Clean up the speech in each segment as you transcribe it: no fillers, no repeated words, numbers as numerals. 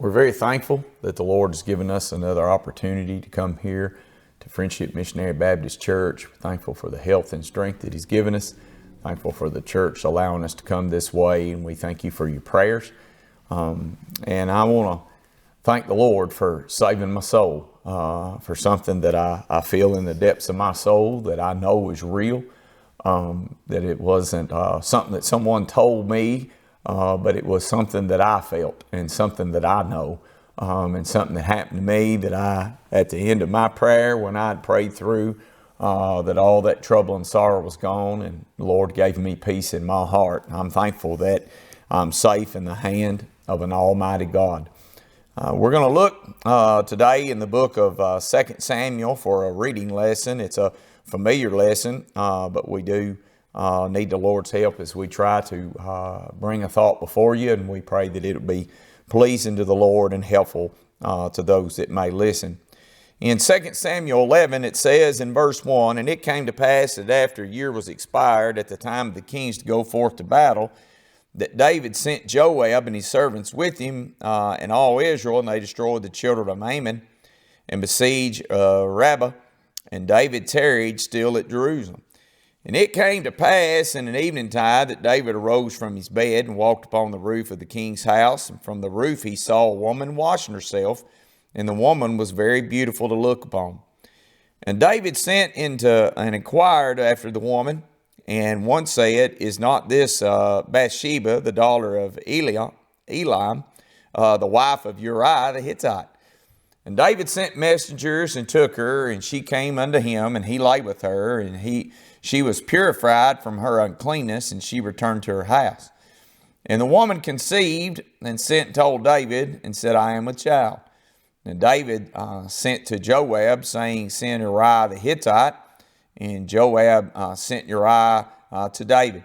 We're very thankful that the Lord has given us another opportunity to come here to Friendship Missionary Baptist Church. We're thankful for the health and strength that He's given us. Thankful for the church allowing us to come this way, and we thank you for your prayers. And I want to thank the Lord for saving my soul, for something that I feel in the depths of my soul that I know is real, that it wasn't something that someone told me, but it was something that I felt and something that I know, and something that happened to me that I, at the end of my prayer, when I'd prayed through, that all that trouble and sorrow was gone, and the Lord gave me peace in my heart. I'm thankful that I'm safe in the hand of an almighty God. We're going to look today in the book of 2 Samuel for a reading lesson. It's a familiar lesson, but we do need the Lord's help as we try to bring a thought before you, and we pray that it will be pleasing to the Lord and helpful to those that may listen. In 2 Samuel 11, it says in verse 1, "And it came to pass that after a year was expired, at the time of the kings to go forth to battle, that David sent Joab and his servants with him and all Israel, and they destroyed the children of Ammon and besieged Rabbah, and David tarried still at Jerusalem. And it came to pass in an eventide that David arose from his bed and walked upon the roof of the king's house, and from the roof he saw a woman washing herself, and the woman was very beautiful to look upon. And David sent into and inquired after the woman, and one said, Is not this Bathsheba, the daughter of Elam, the wife of Uriah the Hittite? And David sent messengers and took her, and she came unto him, and he lay with her, and she was purified from her uncleanness, and she returned to her house. And the woman conceived and sent and told David, and said, I am with child. And David sent to Joab, saying, Send Uriah the Hittite. And Joab sent Uriah to David.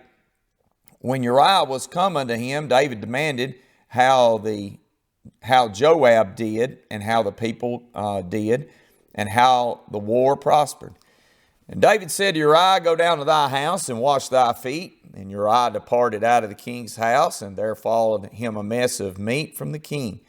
When Uriah was come unto him, David demanded how Joab did, and how the people did, and how the war prospered. And David said to Uriah, Go down to thy house and wash thy feet. And Uriah departed out of the king's house, and there followed him a mess of meat from the king.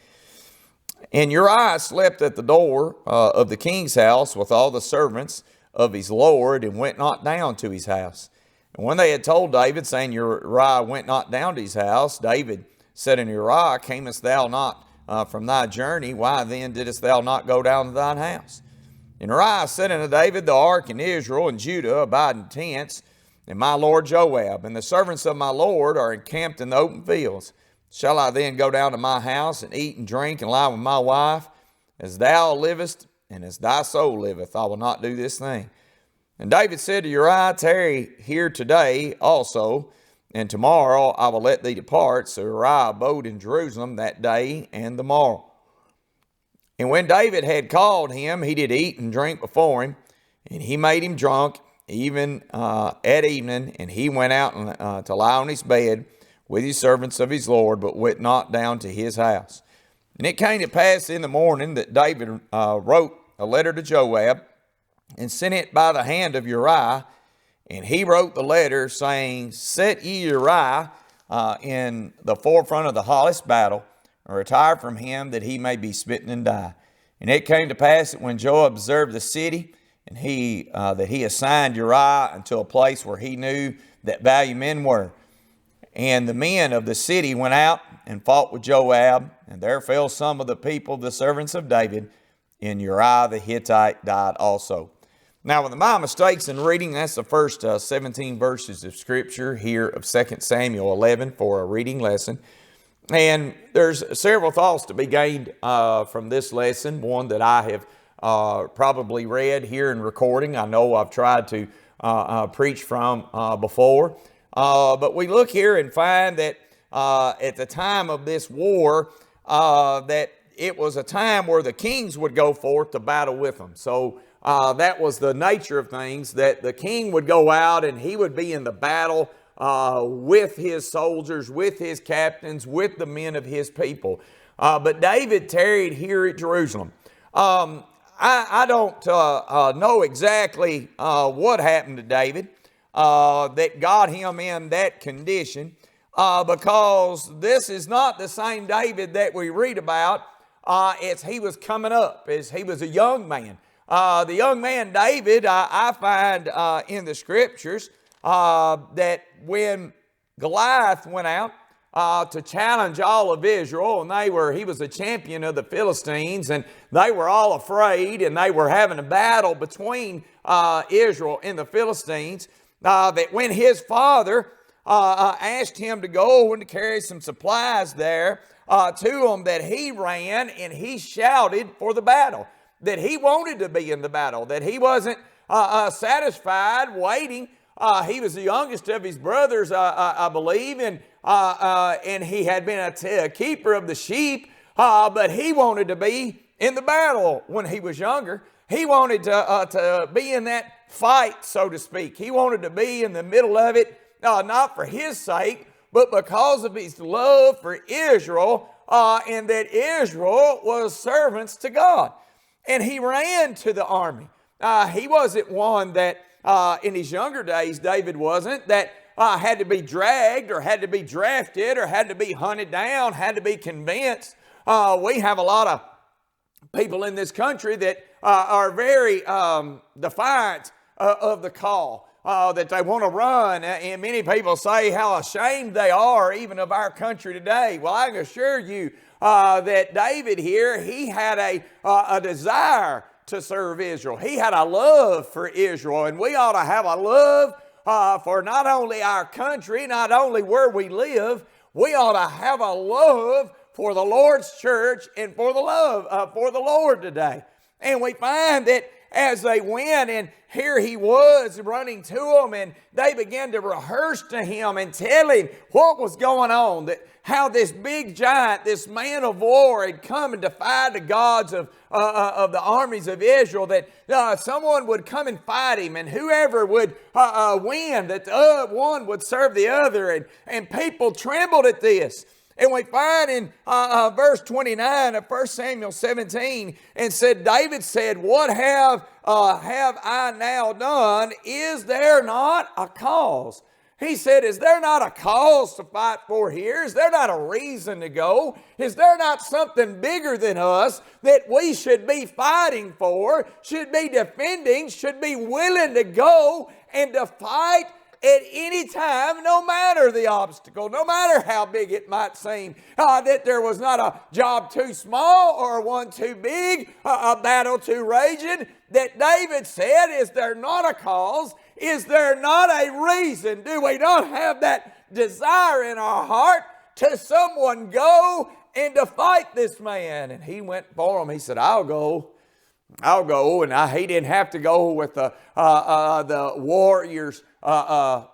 And Uriah slept at the door of the king's house with all the servants of his lord, and went not down to his house. And when they had told David, saying, Uriah went not down to his house, David said unto Uriah, Camest thou not from thy journey? Why then didst thou not go down to thine house? And Uriah said unto David, The ark and Israel and Judah abide in tents, and my lord Joab, and the servants of my lord are encamped in the open fields. Shall I then go down to my house, and eat and drink, and lie with my wife? As thou livest, and as thy soul liveth, I will not do this thing. And David said to Uriah, Tarry here today also, and tomorrow I will let thee depart. So Uriah abode in Jerusalem that day and the morrow. And when David had called him, he did eat and drink before him, and he made him drunk, even at evening, and he went out to lie on his bed with his servants of his Lord, but went not down to his house. And it came to pass in the morning that David wrote a letter to Joab, and sent it by the hand of Uriah. And he wrote the letter, saying, Set ye Uriah in the forefront of the hottest battle, and retire from him, that he may be smitten and die. And it came to pass that when Joab observed the city, and that he assigned Uriah unto a place where he knew that valiant men were. And the men of the city went out and fought with Joab, and there fell some of the people, the servants of David, and Uriah the Hittite died also. Now, with my mistakes in reading, that's the first 17 verses of Scripture here of 2 Samuel 11 for a reading lesson. And there's several thoughts to be gained from this lesson. One that I have probably read here in recording. I know I've tried to preach from before. But we look here and find that at the time of this war, that it was a time where the kings would go forth to battle with them. So that was the nature of things, that the king would go out and he would be in the battle with his soldiers, with his captains, with the men of his people. But David tarried here at Jerusalem. I don't know exactly what happened to David that got him in that condition, because this is not the same David that we read about as he was coming up, as he was a young man. The young man David, I find in the scriptures that when Goliath went out to challenge all of Israel, and he was a champion of the Philistines, and they were all afraid, and they were having a battle between Israel and the Philistines, that when his father asked him to go and to carry some supplies there to him, that he ran and he shouted for the battle, that he wanted to be in the battle, that he wasn't satisfied waiting. He was the youngest of his brothers, I believe, and he had been a keeper of the sheep, but he wanted to be in the battle when he was younger. He wanted to be in that fight, so to speak. He wanted to be in the middle of it, not for his sake, but because of his love for Israel, and that Israel was servants to God. And he ran to the army. He wasn't one that, in his younger days, David wasn't, that had to be dragged or had to be drafted or had to be hunted down, had to be convinced. We have a lot of people in this country that are very defiant of the call, that they want to run. And many people say how ashamed they are even of our country today. Well, I can assure you that David here, he had a desire to serve Israel. He had a love for Israel, and we ought to have a love for not only our country, not only where we live, we ought to have a love for the Lord's church and for the love for the Lord today. And we find that as they went, and here he was running to them, and they began to rehearse to him and tell him what was going on, that how this big giant, this man of war, had come and defied the gods of the armies of Israel, that someone would come and fight him, and whoever would win, that one would serve the other, and people trembled at this. And we find in verse 29 of 1 Samuel 17, and said, David said, what have I now done? Is there not a cause? He said, is there not a cause to fight for here? Is there not a reason to go? Is there not something bigger than us that we should be fighting for, should be defending, should be willing to go and to fight at any time, no matter the obstacle, no matter how big it might seem, that there was not a job too small or one too big, a battle too raging, that David said, is there not a cause? Is there not a reason? Do we not have that desire in our heart to someone go and to fight this man? And he went for him. He said, I'll go. And he didn't have to go with the warriors' armor,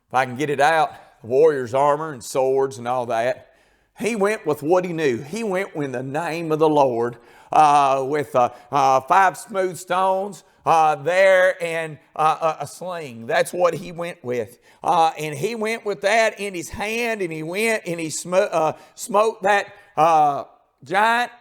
if I can get it out, warriors' armor and swords and all that. He went with what he knew. He went with the name of the Lord, with 5 smooth stones there and a sling. That's what he went with. And he went with that in his hand, and he went and he smote that giant,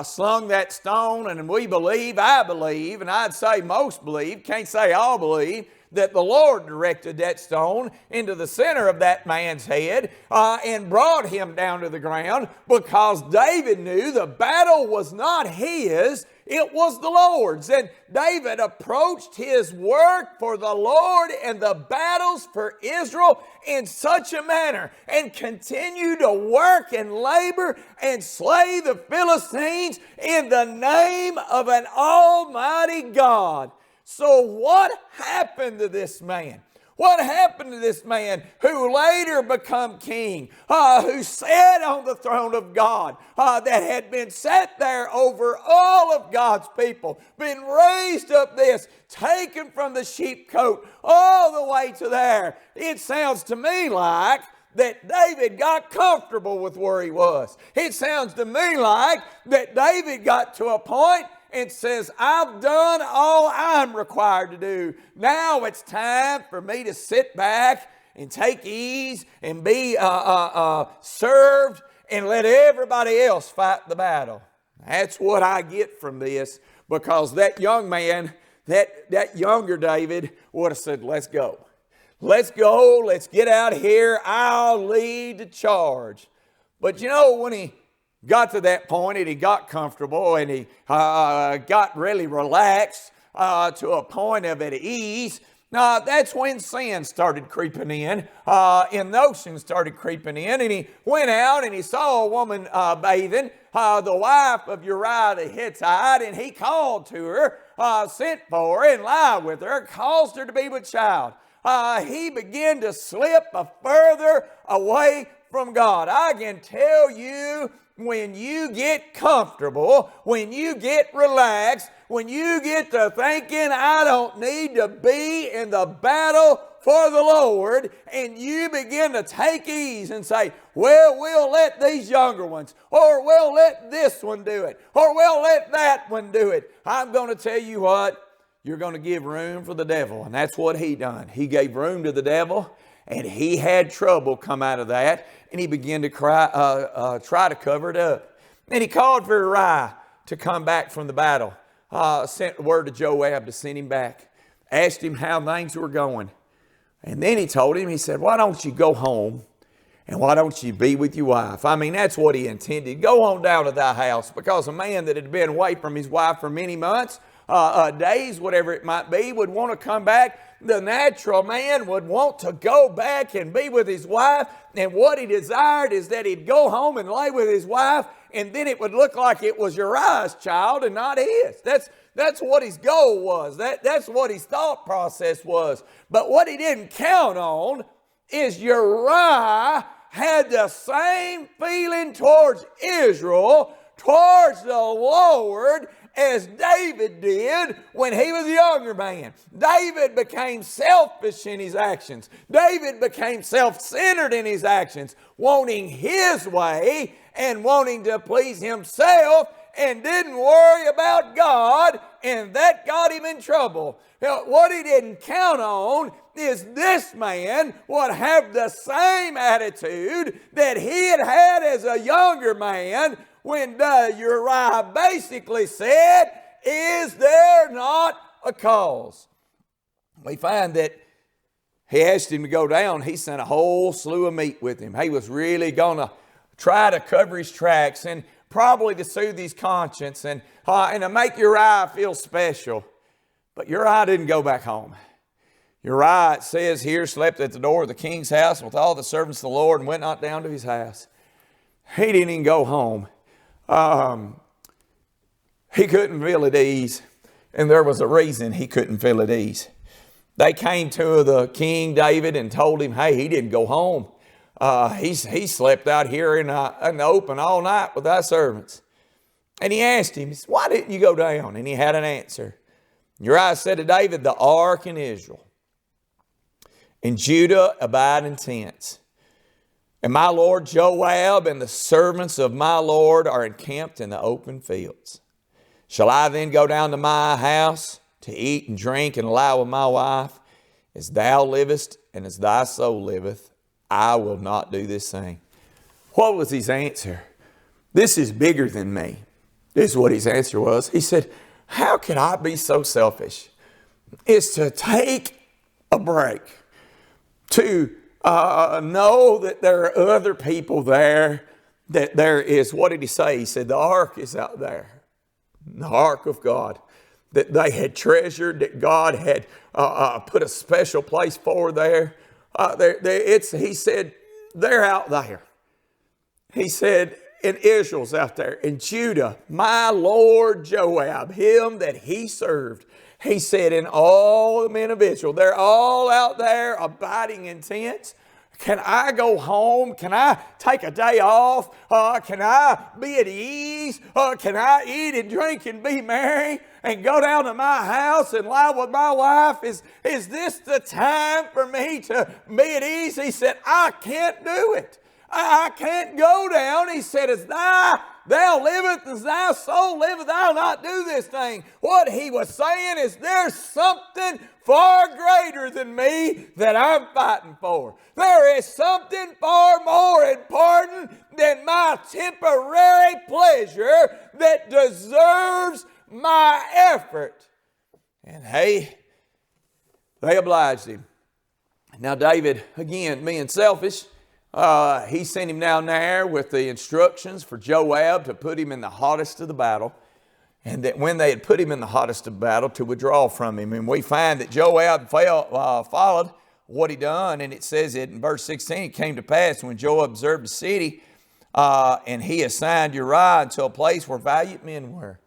slung that stone, and we believe, I believe, and I'd say most believe, can't say all believe, that the Lord directed that stone into the center of that man's head and brought him down to the ground, because David knew the battle was not his, it was the Lord's. And David approached his work for the Lord and the battles for Israel in such a manner, and continued to work and labor and slay the Philistines in the name of an almighty God. So what happened to this man? What happened to this man who later became king, who sat on the throne of God, that had been set there over all of God's people, been raised up this, taken from the sheepcote all the way to there? It sounds to me like that David got comfortable with where he was. It sounds to me like that David got to a point and says, I've done all I'm required to do. Now it's time for me to sit back and take ease and be served and let everybody else fight the battle. That's what I get from this, because that young man, that younger David would have said, let's go. Let's go. Let's get out of here. I'll lead the charge. But you know, when he got to that point and he got comfortable and he got really relaxed to a point of at ease, that's when sin started creeping in, notions started creeping in, and he went out and he saw a woman bathing, the wife of Uriah the Hittite, and he called to her, sent for her and lied with her, caused her to be with child. He began to slip further away from God. I can tell you, when you get comfortable, when you get relaxed, when you get to thinking, I don't need to be in the battle for the Lord, and you begin to take ease and say, well, we'll let these younger ones, or we'll let this one do it, or we'll let that one do it. I'm going to tell you what, you're going to give room for the devil, and that's what he done. He gave room to the devil, and he had trouble come out of that, and he began to try to cover it up. And he called for Uriah to come back from the battle. Sent word to Joab to send him back. Asked him how things were going. And then he told him, he said, why don't you go home and why don't you be with your wife? I mean, that's what he intended. Go on down to thy house, because a man that had been away from his wife for many months, days, whatever it might be, would want to come back. The natural man would want to go back and be with his wife, and what he desired is that he'd go home and lay with his wife, and then it would look like it was Uriah's child and not his. That's what his goal was. That's what his thought process was. But what he didn't count on is Uriah had the same feeling towards Israel, towards the Lord, as David did when he was a younger man. David became selfish in his actions. David became self-centered in his actions, wanting his way and wanting to please himself, and didn't worry about God, and that got him in trouble. Now, what he didn't count on is this man would have the same attitude that he had had as a younger man, when Uriah basically said, is there not a cause? We find that he asked him to go down. He sent a whole slew of meat with him. He was really going to try to cover his tracks and probably to soothe his conscience and to make Uriah feel special. But Uriah didn't go back home. Uriah, it says here, slept at the door of the king's house with all the servants of the Lord and went not down to his house. He didn't even go home. He couldn't feel at ease, and there was a reason he couldn't feel at ease. They came to the king David and told him, hey, he didn't go home. He slept out here in the open all night with thy servants. And he asked him, why didn't you go down? And he had an answer. Uriah said to David, the ark in Israel and Judah abide in tents. And my lord Joab and the servants of my lord are encamped in the open fields. Shall I then go down to my house to eat and drink and lie with my wife? As thou livest and as thy soul liveth, I will not do this thing. What was his answer? This is bigger than me. This is what his answer was. He said, how could I be so selfish? It's to take a break, to know that there are other people there, that there is, what did he say? He said, the ark is out there, the ark of God, that they had treasured, that God had put a special place for there. He said, they're out there. He said, and Israel's out there, and Judah, my Lord Joab, him that he served. He said, and all the men of Israel, they're all out there abiding in tents. Can I go home? Can I take a day off? Can I be at ease? Can I eat and drink and be merry and go down to my house and lie with my wife? Is this the time for me to be at ease? He said, I can't do it. I can't go down. He said, as thou liveth, as thy soul liveth, I'll not do this thing. What he was saying is, there's something far greater than me that I'm fighting for. There is something far more important than my temporary pleasure that deserves my effort. And hey, they obliged him. Now David, again, being selfish, he sent him down there with the instructions for Joab to put him in the hottest of the battle. And that when they had put him in the hottest of battle, to withdraw from him. And we find that Joab followed what he done. And it says it in verse 16, it came to pass when Joab observed the city, and he assigned Uriah unto a place where valiant men were.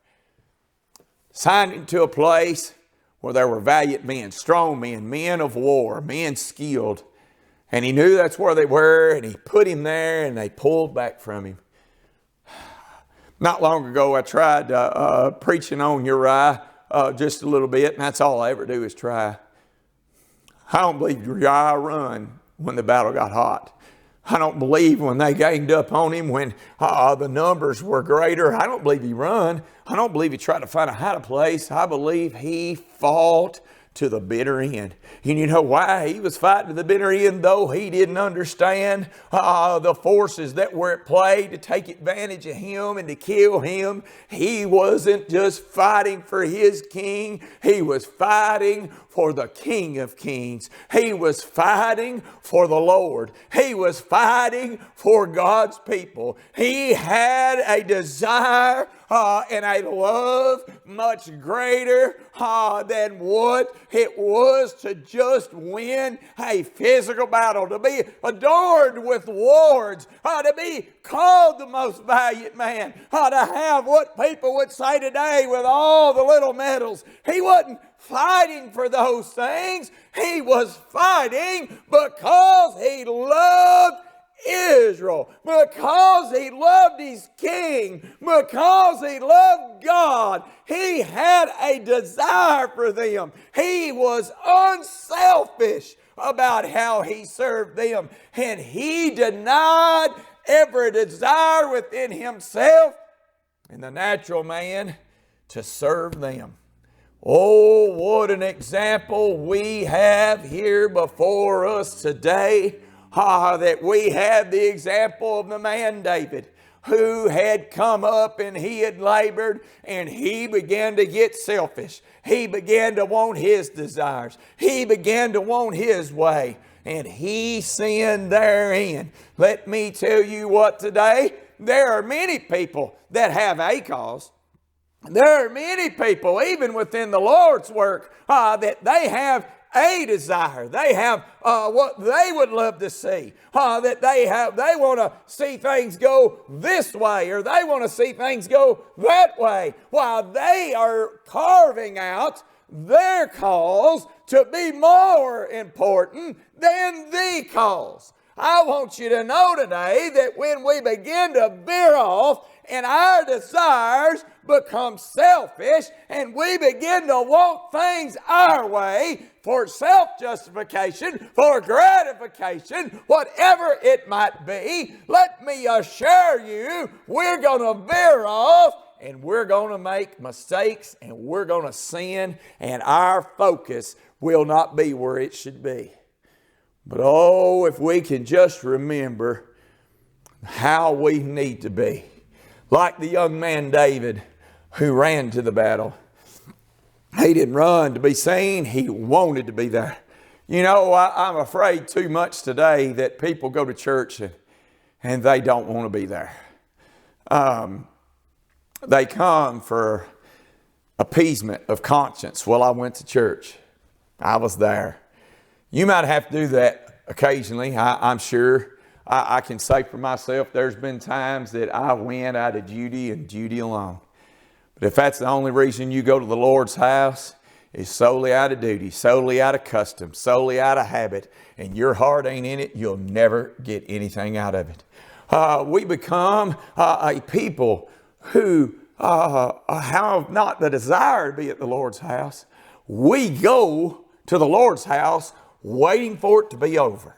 Assigned him to a place where there were valiant men, strong men, men of war, men skilled. And he knew that's where they were, and he put him there, and they pulled back from him. Not long ago, I tried preaching on Uriah just a little bit, and that's all I ever do is try. I don't believe Uriah run when the battle got hot. I don't believe when they ganged up on him when the numbers were greater. I don't believe he run. I don't believe he tried to find a hiding place. I believe he fought to the bitter end. And you know why he was fighting to the bitter end, though he didn't understand the forces that were at play to take advantage of him and to kill him. He wasn't just fighting for his king. He was fighting for the King of Kings. He was fighting for the Lord. He was fighting for God's people. He had a desire and a love much greater than what it was to just win a physical battle, to be adorned with awards, to be called the most valiant man, to have what people would say today with all the little medals. He wasn't fighting for those things. He was fighting because he loved Israel, because he loved his king, because he loved God. He had a desire for them. He was unselfish about how he served them, and he denied every desire within himself and the natural man to serve them. Oh, what an example we have here before us today. That we have the example of the man David, who had come up and he had labored and he began to get selfish. He began to want his desires. He began to want his way, and he sinned therein. Let me tell you what, today there are many people that have a cause. There are many people, even within the Lord's work, that they have a desire. They have what they would love to see. That they want to see things go this way, or they want to see things go that way, while they are carving out their cause to be more important than the cause. I want you to know today that when we begin to veer off and our desires become selfish and we begin to want things our way for self-justification, for gratification, whatever it might be, let me assure you, we're going to veer off and we're going to make mistakes and we're going to sin, and our focus will not be where it should be. But oh, if we can just remember how we need to be. Like the young man David who ran to the battle. He didn't run to be seen. He wanted to be there. You know, I'm afraid too much today that people go to church and they don't want to be there. They come for appeasement of conscience. Well, I went to church. I was there. You might have to do that occasionally, I'm sure. I can say for myself, there's been times that I went out of duty and duty alone. But if that's the only reason you go to the Lord's house, is solely out of duty, solely out of custom, solely out of habit, and your heart ain't in it, you'll never get anything out of it. We become a people who have not the desire to be at the Lord's house. We go to the Lord's house waiting for it to be over.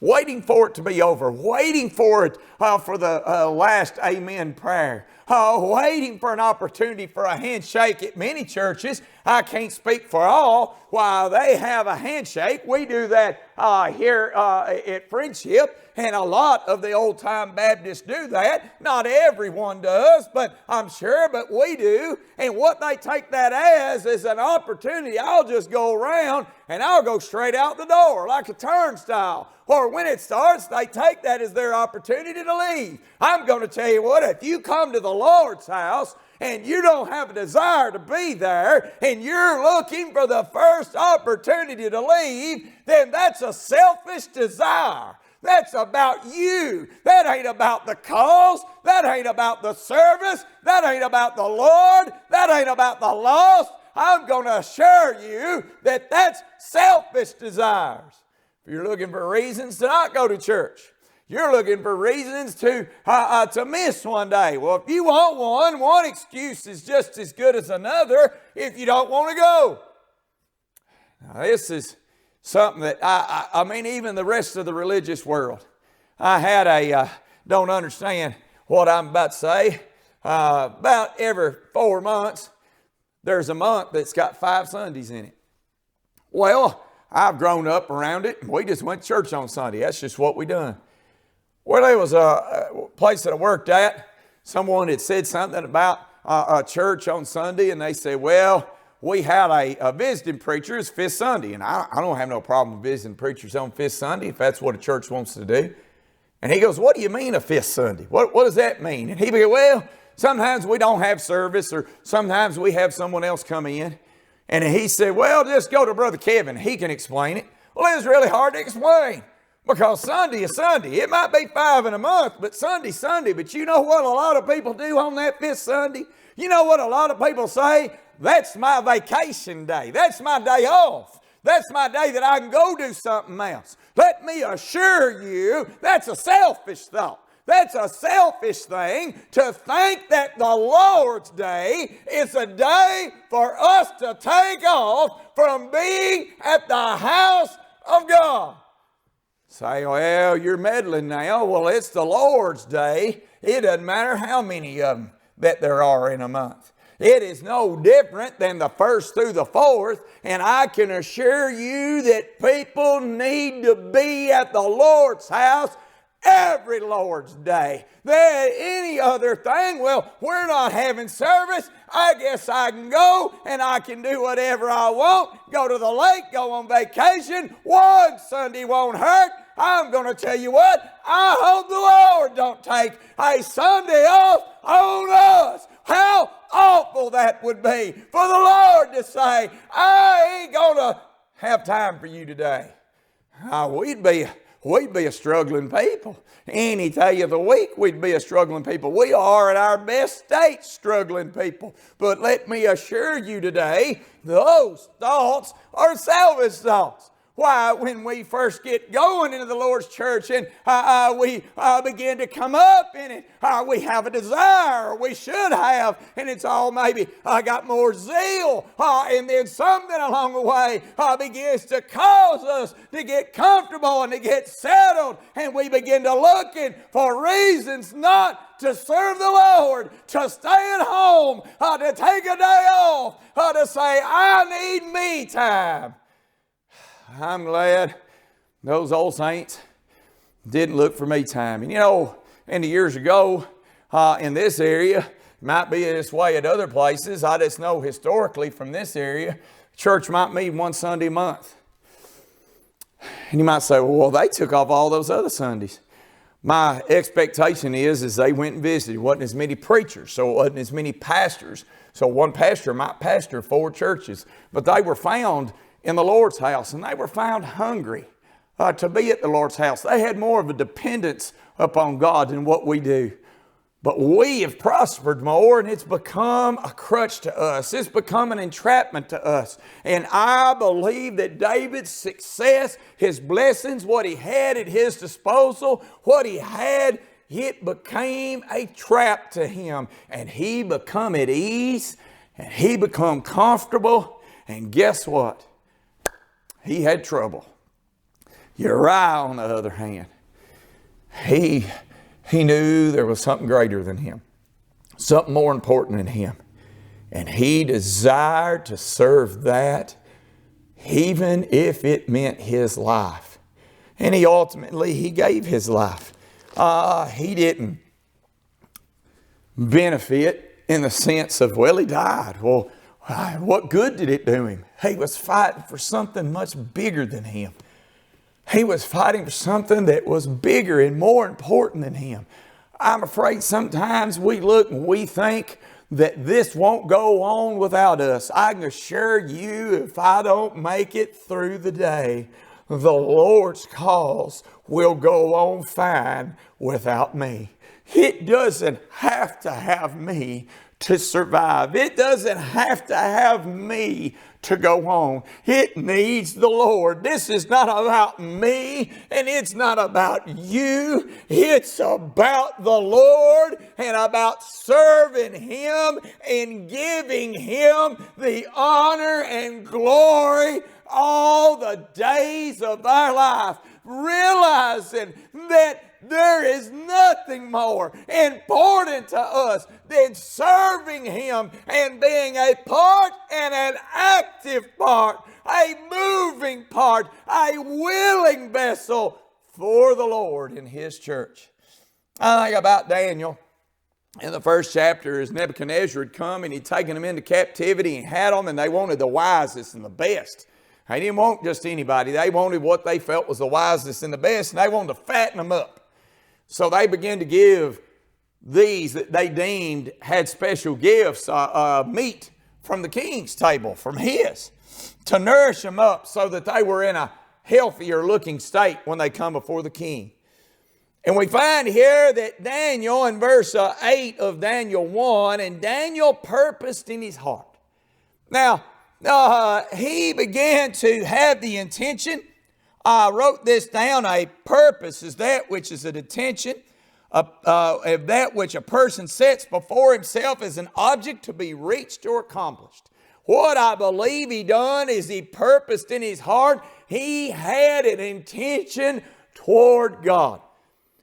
Waiting for it to be over. Waiting for it for the last amen prayer. Waiting for an opportunity for a handshake. At many churches, I can't speak for all, while they have a handshake, we do that here at Friendship. And a lot of the old-time Baptists do that. Not everyone does, but I'm sure, but we do. And what they take that as is an opportunity. I'll just go around and I'll go straight out the door like a turnstile. Or when it starts, they take that as their opportunity to leave. I'm going to tell you what, if you come to the Lord's house and you don't have a desire to be there, and you're looking for the first opportunity to leave, then that's a selfish desire. That's about you. That ain't about the cause. That ain't about the service. That ain't about the Lord. That ain't about the lost. I'm going to assure you that that's selfish desires. If you're looking for reasons to not go to church, you're looking for reasons to miss one day. Well, if you want one excuse is just as good as another if you don't want to go. Now, this is something that, I mean, even the rest of the religious world. I had don't understand what I'm about to say. About every 4 months, there's a month that's got 5 Sundays in it. Well, I've grown up around it, and we just went to church on Sunday. That's just what we done. Well, there was a place that I worked at. Someone had said something about a church on Sunday, and they said, well, we had a visiting preacher. It's Fifth Sunday, and I don't have no problem with visiting preachers on Fifth Sunday if that's what a church wants to do. And he goes, what do you mean a Fifth Sunday? What does that mean? And he goes, well, sometimes we don't have service, or sometimes we have someone else come in. And he said, well, just go to Brother Kevin. He can explain it. Well, it was really hard to explain. Because Sunday is Sunday. It might be 5 in a month, but Sunday's Sunday. But you know what a lot of people do on that 5th Sunday? You know what a lot of people say? That's my vacation day. That's my day off. That's my day that I can go do something else. Let me assure you, that's a selfish thought. That's a selfish thing to think that the Lord's Day is a day for us to take off from being at the house of God. Say, well, you're meddling now. Well, it's the Lord's Day. It doesn't matter how many of them that there are in a month. It is no different than the 1st through the 4th. And I can assure you that people need to be at the Lord's house every Lord's Day. Than any other thing, well, we're not having service. I guess I can go and I can do whatever I want. Go to the lake, go on vacation. One Sunday won't hurt. I'm going to tell you what, I hope the Lord don't take a Sunday off on us. How awful that would be for the Lord to say, I ain't going to have time for you today. We'd be a struggling people. Any day of the week, we'd be a struggling people. We are at our best state struggling people. But let me assure you today, those thoughts are selfish thoughts. Why, when we first get going into the Lord's church and we begin to come up in it, we have a desire, or we should have, and it's all maybe I got more zeal, and then something along the way begins to cause us to get comfortable and to get settled, and we begin to looking for reasons not to serve the Lord, to stay at home, to take a day off, to say, I need me time. I'm glad those old saints didn't look for me time. And you know, in the years ago, in this area, it might be this way at other places. I just know historically from this area, church might meet one Sunday a month. And you might say, well, they took off all those other Sundays. My expectation is they went and visited. It wasn't as many preachers, so it wasn't as many pastors. So one pastor might pastor 4 churches. But they were found in the Lord's house, and they were found hungry to be at the Lord's house. They had more of a dependence upon God than what we do. But we have prospered more, and it's become a crutch to us. It's become an entrapment to us. And I believe that David's success, his blessings, what he had at his disposal, what he had, it became a trap to him. And he become at ease, and he become comfortable. And guess what? He had trouble. Uriah, on the other hand, he knew there was something greater than him, something more important than him. And he desired to serve that, even if it meant his life. And he gave his life. He didn't benefit in the sense of, well, he died. Well, what good did it do him? He was fighting for something much bigger than him. He was fighting for something that was bigger and more important than him. I'm afraid sometimes we look and we think that this won't go on without us. I can assure you, if I don't make it through the day, the Lord's cause will go on fine without me. It doesn't have to have me to survive. It doesn't have to have me to go on. It needs the Lord. This is not about me, and it's not about you. It's about the Lord and about serving Him and giving Him the honor and glory all the days of our life, realizing that there is nothing more important to us than serving Him and being a part and an active part, a moving part, a willing vessel for the Lord in His church. I think about Daniel in the first chapter as Nebuchadnezzar had come and he'd taken them into captivity and had them, and they wanted the wisest and the best. They didn't want just anybody. They wanted what they felt was the wisest and the best, and they wanted to fatten them up. So they began to give these that they deemed had special gifts, meat from the king's table, from his, to nourish them up so that they were in a healthier looking state when they come before the king. And we find here that Daniel, in verse 8 of Daniel 1, and Daniel purposed in his heart. Now, he began to have the intention. I wrote this down. A purpose is that which is an intention of that which a person sets before himself as an object to be reached or accomplished. What I believe he done is he purposed in his heart. He had an intention toward God.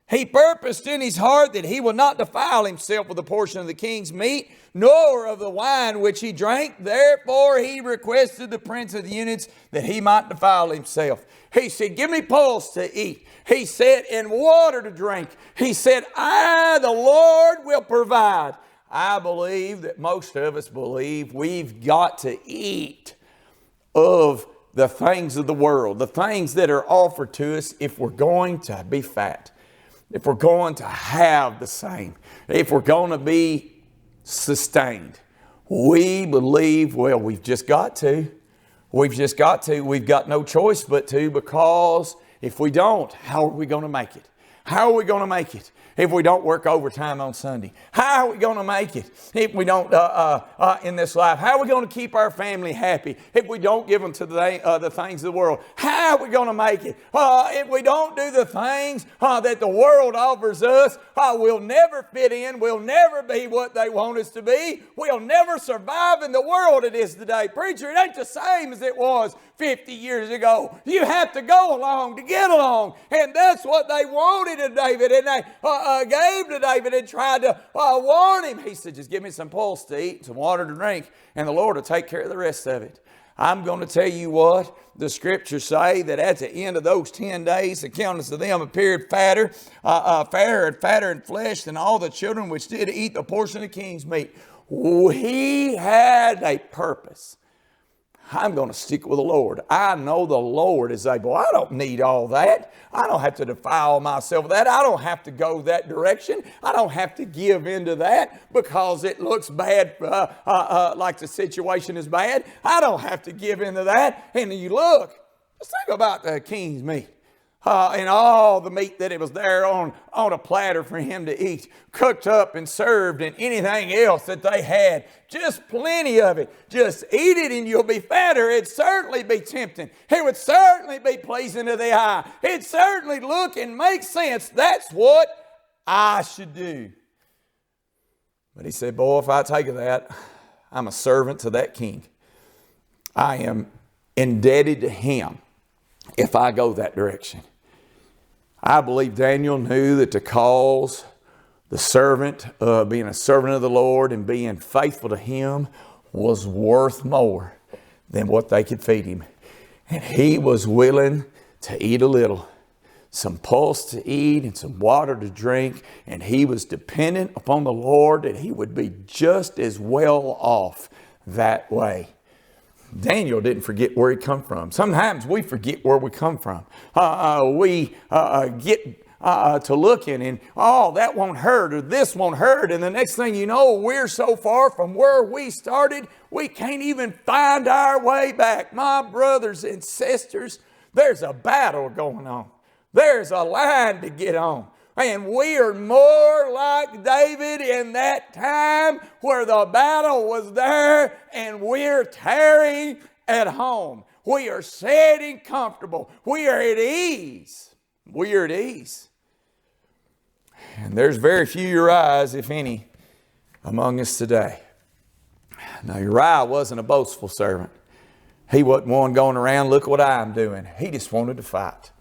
He purposed in his heart that he would not defile himself with a portion of the king's meat, nor of the wine which he drank. Therefore he requested the prince of the eunuchs that he might defile himself. He said, give me pulse to eat. He said, and water to drink. He said, I, the Lord, will provide. I believe that most of us believe we've got to eat of the things of the world, the things that are offered to us if we're going to be fat, if we're going to have the same, if we're going to be sustained. We believe, well, we've just got to. We've just got to. We've got no choice but to, because if we don't, how are we going to make it? How are we going to make it if we don't work overtime on Sunday? How are we going to make it if we don't in this life? How are we going to keep our family happy if we don't give them to the things of the world? How are we going to make it if we don't do the things that the world offers us? We'll never fit in. We'll never be what they want us to be. We'll never survive in the world it is today. Preacher, it ain't the same as it was 50 years ago. You have to go along to get along. And that's what they wanted of David. And they gave to David and tried to warn him. He said, just give me some pulse to eat, some water to drink, and the Lord will take care of the rest of it. I'm going to tell you what the scriptures say, that at the end of those 10 days, the countenance of them appeared fairer in flesh than all the children which did eat the portion of the king's meat. He had a purpose. I'm going to stick with the Lord. I know the Lord is able. I don't need all that. I don't have to defile myself with that. I don't have to go that direction. I don't have to give into that because it looks bad, like the situation is bad. I don't have to give into that. And you look, let's think about the king's meat. And all the meat that it was there on a platter for him to eat, cooked up and served, and anything else that they had, just plenty of it. Just eat it and you'll be fatter. It'd certainly be tempting. It would certainly be pleasing to the eye. It'd certainly look and make sense. That's what I should do. But he said, boy, if I take that, I'm a servant to that king. I am indebted to him if I go that direction. I believe Daniel knew that to cause the servant, being a servant of the Lord and being faithful to him, was worth more than what they could feed him. And he was willing to eat a little some pulse to eat and some water to drink, and he was dependent upon the Lord that he would be just as well off that way. Daniel didn't forget where he come from. Sometimes we forget where we come from. We get to looking and, oh, that won't hurt or this won't hurt. And the next thing you know, we're so far from where we started, we can't even find our way back. My brothers and sisters, there's a battle going on. There's a line to get on. And we are more like David in that time where the battle was there and we're tarrying at home. We are sitting comfortable. We are at ease. We are at ease. And there's very few Uriahs, if any, among us today. Now, Uriah wasn't a boastful servant. He wasn't one going around, look what I'm doing. He just wanted to fight.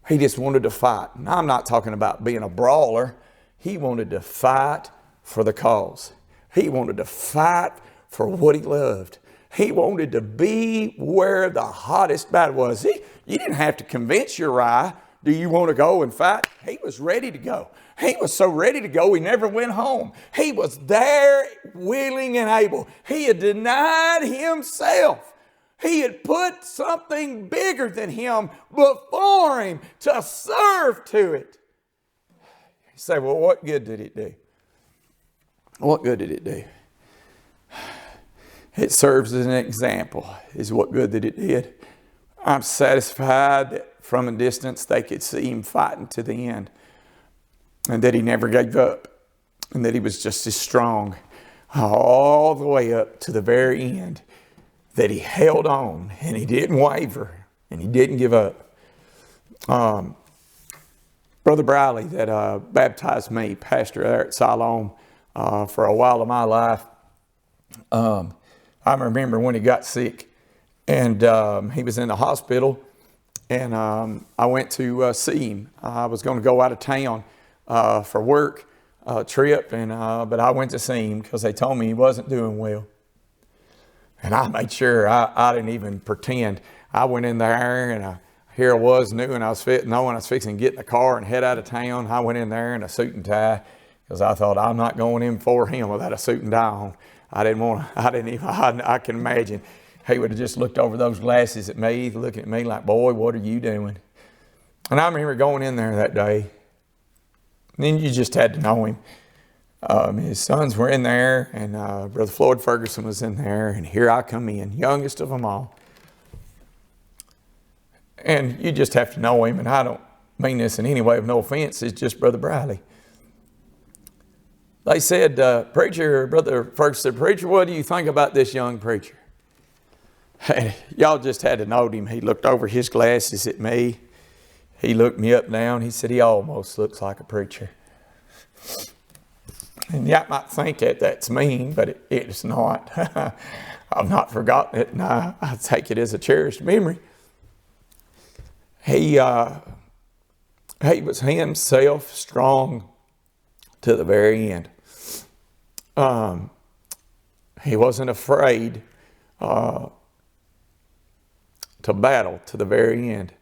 He just wanted to fight. And I'm not talking about being a brawler. He wanted to fight for the cause. He wanted to fight for what he loved. He wanted to be where the hottest battle was. You didn't have to convince Uriah, do you want to go and fight? He was ready to go. He was so ready to go, he never went home. He was there, willing and able. He had denied himself. He had put something bigger than him before him to serve to it. You say, well, what good did it do? What good did it do? It serves as an example, is what good that it did. I'm satisfied that from a distance they could see him fighting to the end, and that he never gave up, and that he was just as strong all the way up to the very end, that he held on and he didn't waver and he didn't give up. Brother Briley that baptized me, pastor there at Siloam for a while of my life, I remember when he got sick and he was in the hospital, and I went to see him. I was going to go out of town for work trip, and but I went to see him because they told me he wasn't doing well. And I made sure I didn't even pretend. I went in there, and here I was, knowing I was fixing to get in the car and head out of town. I went in there in a suit and tie because I thought, I'm not going in for him without a suit and tie on. I can imagine he would have just looked over those glasses at me, looking at me like, boy, what are you doing? And I remember going in there that day. And then you just had to know him. His sons were in there, and Brother Floyd Ferguson was in there, and here I come in, youngest of them all. And you just have to know him, and I don't mean this in any way of no offense, it's just Brother Briley. They said, Brother Ferguson said, preacher, what do you think about this young preacher? And y'all just had to know him. He looked over his glasses at me. He looked me up and down. He said, he almost looks like a preacher. And you might think that that's mean, but it's not. I've not forgotten it, and I take it as a cherished memory. He was himself strong to the very end. He wasn't afraid to battle to the very end.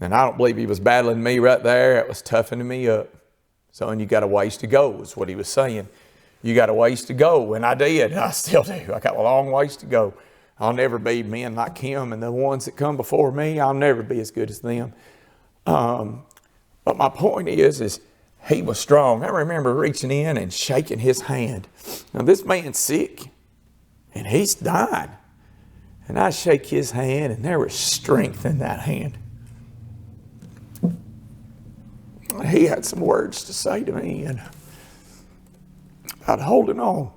And I don't believe he was battling me right there. It was toughening me up. Son, you got a ways to go, is what he was saying. You got a ways to go. And I did. I still do. I got a long ways to go. I'll never be men like him, and the ones that come before me, I'll never be as good as them. But my point is he was strong. I remember reaching in and shaking his hand. Now this man's sick, and he's dying. And I shake his hand, and there was strength in that hand. He had some words to say to me and about holding on.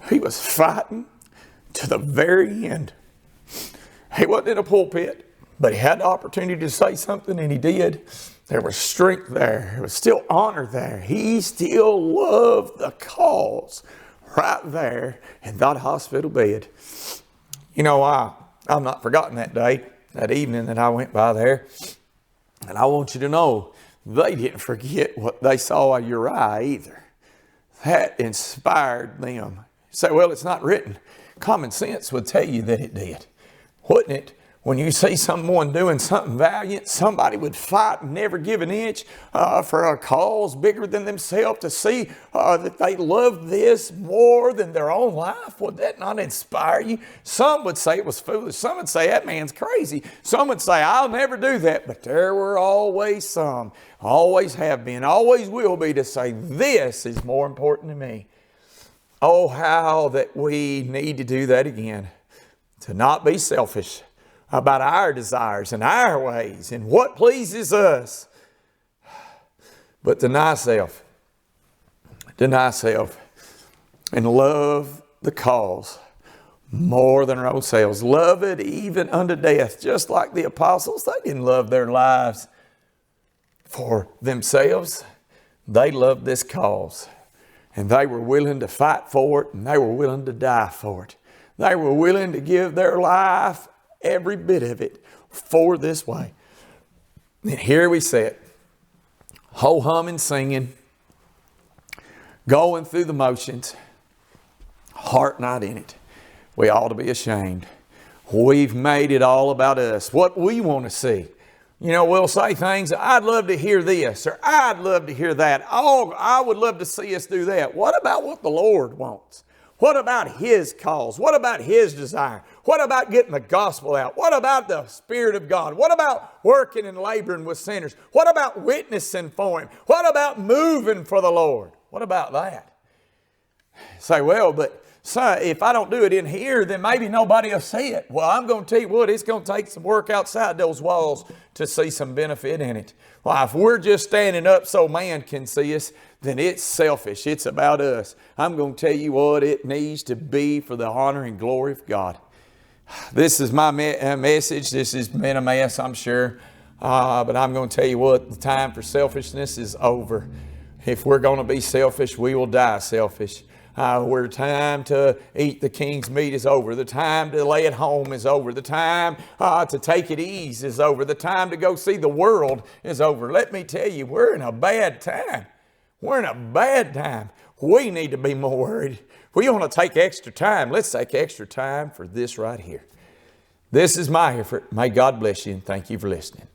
He was fighting to the very end. He wasn't in a pulpit, but he had the opportunity to say something, and he did. There was strength there. There was still honor there. He still loved the cause right there in that hospital bed. You know, I've not forgotten that day, that evening that I went by there. And I want you to know, they didn't forget what they saw of Uriah either. That inspired them. You say, well, it's not written. Common sense would tell you that it did, wouldn't it? When you see someone doing something valiant, somebody would fight and never give an inch for a cause bigger than themselves, to see that they love this more than their own life, would that not inspire you? Some would say it was foolish. Some would say that man's crazy. Some would say, I'll never do that. But there were always some, always have been, always will be, to say this is more important to me. Oh, how that we need to do that again. To not be selfish about our desires and our ways and what pleases us, but deny self, and love the cause more than our own selves. Love it even unto death. Just like the apostles, they didn't love their lives for themselves. They loved this cause, and they were willing to fight for it, and they were willing to die for it. They were willing to give their life, every bit of it, for this way. And here we sit, ho-humming, singing, going through the motions, heart not in it. We ought to be ashamed. We've made it all about us, what we want to see. You know, we'll say things, I'd love to hear this, or I'd love to hear that. Oh, I would love to see us do that. What about what the Lord wants? What about His cause? What about His desire? What about getting the gospel out? What about the Spirit of God? What about working and laboring with sinners? What about witnessing for Him? What about moving for the Lord? What about that? Say, well, but if I don't do it in here, then maybe nobody will see it. Well, I'm going to tell you what, it's going to take some work outside those walls to see some benefit in it. Well, if we're just standing up so man can see us, then it's selfish. It's about us. I'm going to tell you what, it needs to be for the honor and glory of God. This is my message. This has been a mess, I'm sure. But I'm going to tell you what, the time for selfishness is over. If we're going to be selfish, we will die selfish. Where time to eat the king's meat is over. The time to lay at home is over. The time to take it easy is over. The time to go see the world is over. Let me tell you, we're in a bad time. We're in a bad time. We need to be more worried. We want to take extra time. Let's take extra time for this right here. This is my effort. May God bless you, and thank you for listening.